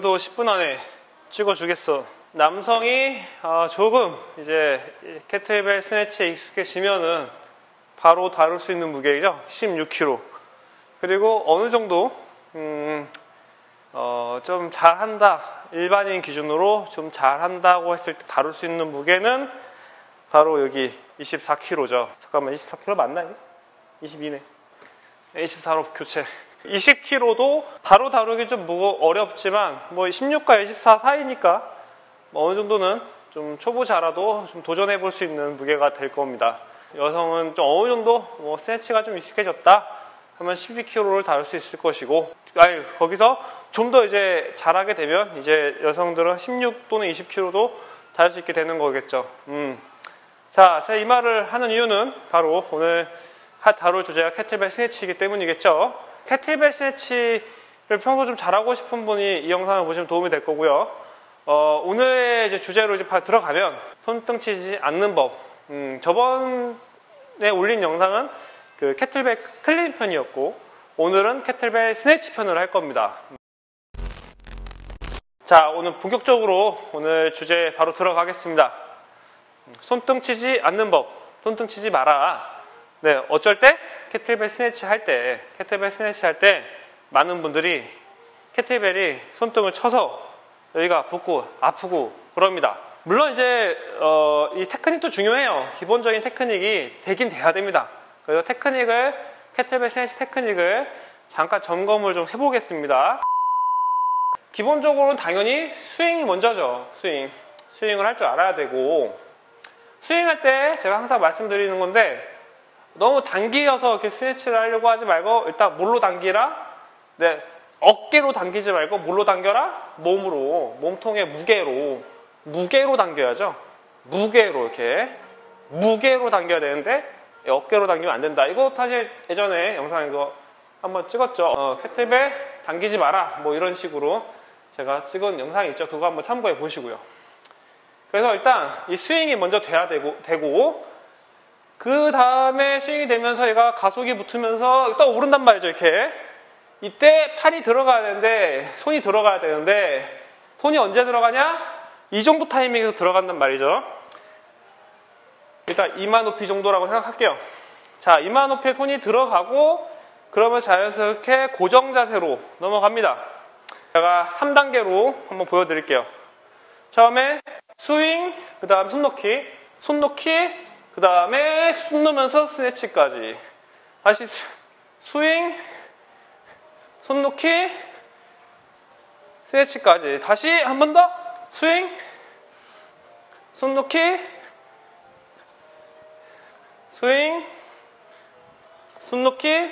오늘도 10분 안에 찍어주겠어. 남성이 조금 이제 캐틀벨 스네치에 익숙해지면은 바로 다룰 수 있는 무게이죠. 16kg. 그리고 어느 정도 좀 잘한다, 일반인 기준으로 좀 잘한다고 했을 때 다룰 수 있는 무게는 바로 여기 24kg죠. 잠깐만, 24kg 맞나요? 22네. 24로 교체. 20kg도 바로 다루기 좀 어렵지만 뭐 16과 24 사이니까 뭐 어느 정도는 좀 초보자라도 좀 도전해 볼 수 있는 무게가 될 겁니다. 여성은 좀 어느 정도 뭐 스트레치가 좀 익숙해졌다 하면 12kg를 다룰 수 있을 것이고, 거기서 좀 더 이제 잘하게 되면 이제 여성들은 16 또는 20kg도 다룰 수 있게 되는 거겠죠. 자, 제가 이 말을 하는 이유는 바로 오늘 다룰 주제가 캐틀벨 스네치이기 때문이겠죠. 캐틀벨 스네치를 평소 좀 잘하고 싶은 분이 이 영상을 보시면 도움이 될 거고요. 오늘의 이제 주제로 이제 들어가면 손등 치지 않는 법. 저번에 올린 영상은 그 캐틀벨 클린 편이었고, 오늘은 캐틀벨 스네치 편을 할 겁니다. 자, 오늘 본격적으로 오늘 주제에 바로 들어가겠습니다. 손등 치지 않는 법. 손등 치지 마라. 네, 어쩔 때 캐틀벨 스네치 할 때 많은 분들이 캐틀벨이 손등을 쳐서 여기가 붓고 아프고 그럽니다. 물론 이제 이 테크닉도 중요해요. 기본적인 테크닉이 되긴 돼야 됩니다. 그래서 캐틀벨 스네치 테크닉을 잠깐 점검을 좀 해보겠습니다. 기본적으로는 당연히 스윙이 먼저죠. 스윙을 할 줄 알아야 되고, 스윙할 때 제가 항상 말씀드리는 건데, 너무 당기어서 이렇게 스네치를 하려고 하지 말고 일단 뭘로 당기라? 네, 어깨로 당기지 말고 뭘로 당겨라? 몸통의 무게로 당겨야죠. 무게로 당겨야 되는데 어깨로 당기면 안 된다. 이거 사실 예전에 영상에서 한번 찍었죠. 캐틀벨 당기지 마라, 뭐 이런 식으로 제가 찍은 영상이 있죠. 그거 한번 참고해 보시고요. 그래서 일단 이 스윙이 먼저 돼야 되고 그 다음에 스윙이 되면서 얘가 가속이 붙으면서 또 오른단 말이죠. 이렇게 이때 팔이 들어가야 되는데, 손이 들어가야 되는데, 손이 언제 들어가냐? 이 정도 타이밍에서 들어간단 말이죠. 일단 이마 높이 정도라고 생각할게요. 자, 이마 높이에 손이 들어가고 그러면 자연스럽게 고정 자세로 넘어갑니다. 제가 3단계로 한번 보여드릴게요. 처음에 스윙, 그 다음 손 놓기, 그 다음에 손 놓으면서 스네치까지. 다시 스윙, 손 놓기, 스네치까지. 다시 한 번 더 스윙, 손 놓기, 스윙, 손 놓기,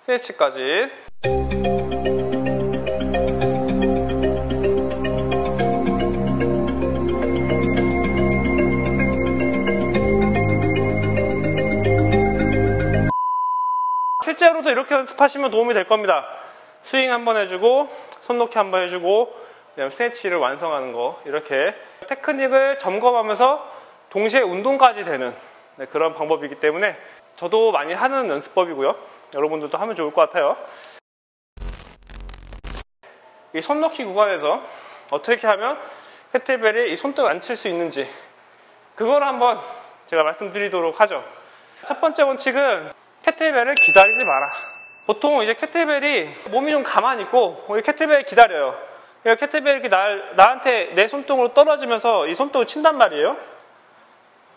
스네치까지. 실제로도 이렇게 연습하시면 도움이 될 겁니다. 스윙 한번 해주고, 손 놓기 한번 해주고, 그다음에 스네치를 완성하는 거, 이렇게 테크닉을 점검하면서 동시에 운동까지 되는 그런 방법이기 때문에 저도 많이 하는 연습법이고요. 여러분들도 하면 좋을 것 같아요. 이 손 놓기 구간에서 어떻게 하면 캐틀벨이 이 손등을 안 칠 수 있는지, 그걸 한번 제가 말씀드리도록 하죠. 첫 번째 원칙은 캐틀벨을 기다리지 마라. 보통 이제 캐틀벨이 몸이 좀 가만히 있고 캐틀벨이 기다려요. 캐틀벨이 나한테 내 손등으로 떨어지면서 이 손등을 친단 말이에요.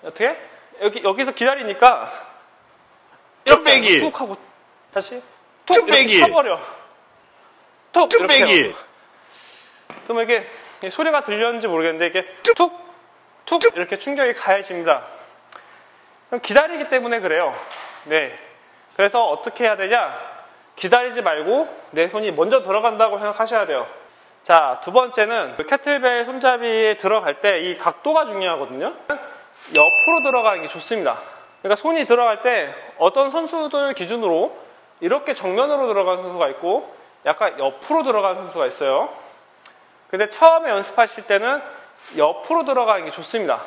어떻게? 여기서 기다리니까 이렇게 툭 하고 다시 툭 이렇게 쳐버려. 툭 이렇게. 그러면 이게 소리가 들렸는지 모르겠는데 이게 툭 이렇게 충격이 가해집니다. 기다리기 때문에 그래요. 네. 그래서 어떻게 해야 되냐? 기다리지 말고 내 손이 먼저 들어간다고 생각하셔야 돼요. 자, 두 번째는 캐틀벨 손잡이에 들어갈 때 이 각도가 중요하거든요. 옆으로 들어가는 게 좋습니다. 그러니까 손이 들어갈 때 어떤 선수들 기준으로 이렇게 정면으로 들어가는 선수가 있고 약간 옆으로 들어가는 선수가 있어요. 근데 처음에 연습하실 때는 옆으로 들어가는 게 좋습니다.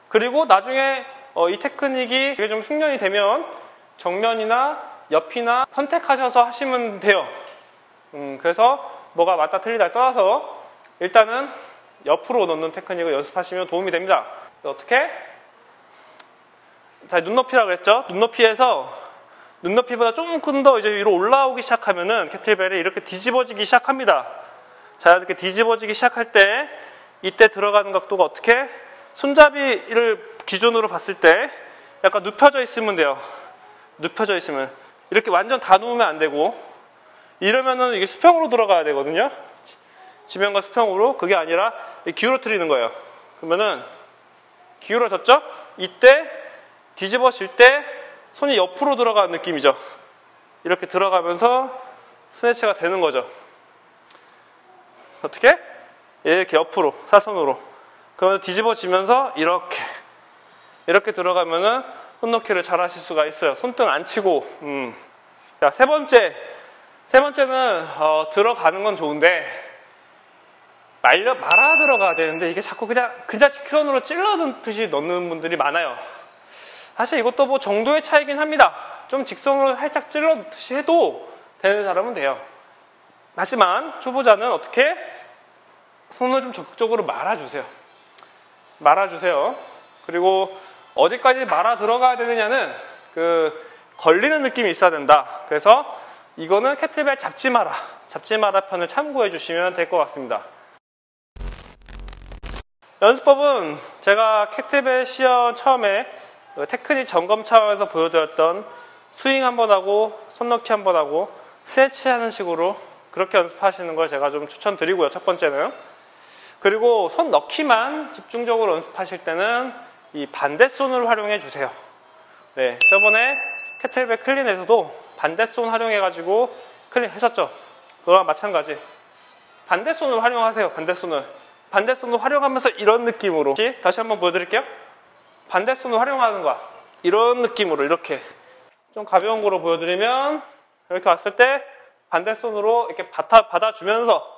그리고 나중에 이 테크닉이 좀 숙련이 되면 정면이나 옆이나 선택하셔서 하시면 돼요. 그래서 뭐가 맞다 틀리다 떠나서 일단은 옆으로 넣는 테크닉을 연습하시면 도움이 됩니다. 어떻게? 자, 눈높이라고 했죠? 눈높이보다 조금 더 이제 위로 올라오기 시작하면은 캐틀벨이 이렇게 뒤집어지기 시작합니다. 자, 이렇게 뒤집어지기 시작할 때 이때 들어가는 각도가 어떻게? 손잡이를 기준으로 봤을 때 약간 눕혀져 있으면 돼요. 눕혀져 있으면. 이렇게 완전 다 누우면 안 되고, 이러면은 이게 수평으로 들어가야 되거든요. 지면과 수평으로. 그게 아니라 기울어뜨리는 거예요. 그러면은 기울어졌죠? 이때 뒤집어질 때 손이 옆으로 들어가는 느낌이죠. 이렇게 들어가면서 스네치가 되는 거죠. 어떻게? 이렇게 옆으로, 사선으로. 그러면서 뒤집어지면서 이렇게 들어가면은 손놓기를 잘 하실 수가 있어요. 손등 안 치고. 자, 세 번째는 들어가는 건 좋은데 말아 들어가야 되는데 이게 자꾸 그냥 직선으로 찔러듯이 넣는 분들이 많아요. 사실 이것도 뭐 정도의 차이긴 합니다. 좀 직선으로 살짝 찔러듯이 해도 되는 사람은 돼요. 하지만 초보자는 어떻게? 손을 좀 적극적으로 말아주세요. 그리고 어디까지 말아 들어가야 되느냐는 걸리는 느낌이 있어야 된다. 그래서 이거는 캐틀벨 잡지 마라 편을 참고해 주시면 될 것 같습니다. 연습법은 제가 캐틀벨 시연 처음에 테크닉 점검 차원에서 보여드렸던 스윙 한번 하고 손넣기 한번 하고 스트레치 하는 식으로 그렇게 연습하시는 걸 제가 좀 추천드리고요. 첫 번째는. 그리고 손 넣기만 집중적으로 연습하실 때는 이 반대손을 활용해 주세요. 네, 저번에 캐틀벨 클린에서도 반대손 활용해 가지고 클린 하셨죠? 그거랑 마찬가지. 반대손을 활용하세요. 반대손을 활용하면서 이런 느낌으로. 다시 한번 보여드릴게요. 반대손을 활용하는 거야. 이런 느낌으로 이렇게 좀 가벼운 거로 보여드리면 이렇게 왔을 때 반대손으로 이렇게 받아주면서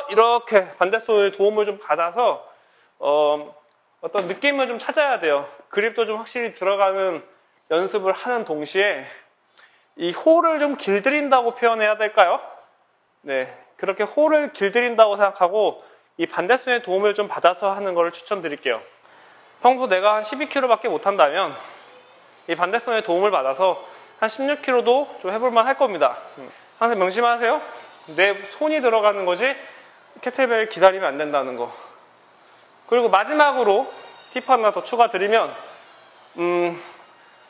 이렇게 반대손의 도움을 좀 받아서 어떤 느낌을 좀 찾아야 돼요. 그립도 좀 확실히 들어가는 연습을 하는 동시에 이 홀을 좀 길들인다고 표현해야 될까요? 네, 그렇게 홀을 길들인다고 생각하고 이 반대손의 도움을 좀 받아서 하는 걸 추천드릴게요. 평소 내가 한 12kg밖에 못한다면 이 반대손의 도움을 받아서 한 16kg도 좀 해볼만 할 겁니다. 항상 명심하세요. 내 손이 들어가는 거지 캐틀벨 기다리면 안 된다는 거. 그리고 마지막으로 팁 하나 더 추가드리면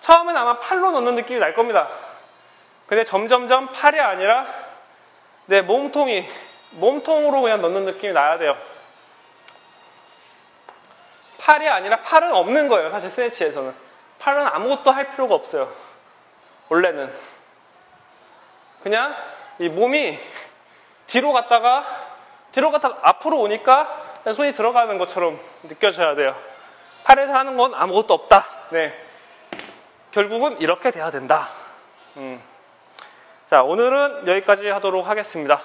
처음엔 아마 팔로 넣는 느낌이 날 겁니다. 근데 점점점 팔이 아니라 내 몸통으로 그냥 넣는 느낌이 나야 돼요. 팔이 아니라 팔은 없는 거예요. 사실 스트레치에서는 팔은 아무것도 할 필요가 없어요. 원래는 그냥 이 몸이 뒤로 갔다가 앞으로 오니까 손이 들어가는 것처럼 느껴져야 돼요. 팔에서 하는 건 아무것도 없다. 네, 결국은 이렇게 돼야 된다. 자, 오늘은 여기까지 하도록 하겠습니다.